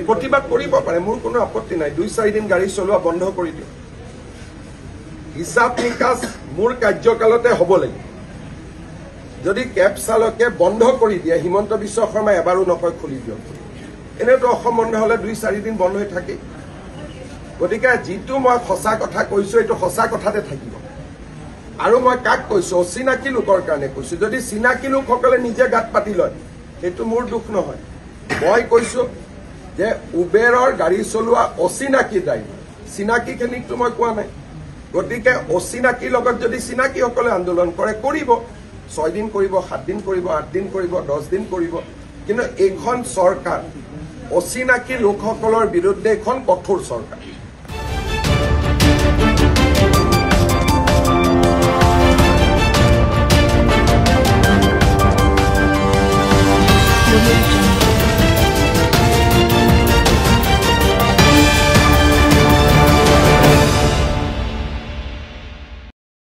প্ৰতিবাদ কৰিব পাৰে, মোৰ কোনো আপত্তি নাই। 2-4 দিন গাড়ী চলোৱা বন্ধ কৰি দিওঁ। হিচাপ নিকাচ মোৰ কাৰ্যকালতে হ'ব লাগিব। যদি কেব চালকে বন্ধ কৰি দিয়ে, হিমন্ত বিশ্ব শৰ্মাই এবাৰো নকয় খুলি দিয়ক, এনেওতো অসম বন্ধ হ'লে 2-4 দিন বন্ধ হৈ থাকে। গতিকে যিটো মই সঁচা কথা কৈছো, এইটো সঁচা কথাতে থাকিব। আৰু মই কাক কৈছো? অচিনাকি লোকৰ কাৰণে কৈছো। যদি চিনাকি লোকসকলে নিজে গাত পাতি লয়, সেইটো মোৰ দুখ নহয়। মই কৈছো যে উবেৰৰ গাড়ী চলোৱা অচিনাকি ড্ৰাইভাৰ, চিনাকিখিনিকতো মই কোৱা নাই। গতিকে অচিনাকিৰ লগত যদি চিনাকিসকলে আন্দোলন কৰে, কৰিব। 6 দিন কৰিব, 7 দিন কৰিব, 8 দিন কৰিব, 10 দিন কৰিব। কিন্তু এইখন চৰকাৰ অচিনাকি লোকসকলৰ বিৰুদ্ধে এখন কঠোৰ চৰকাৰ।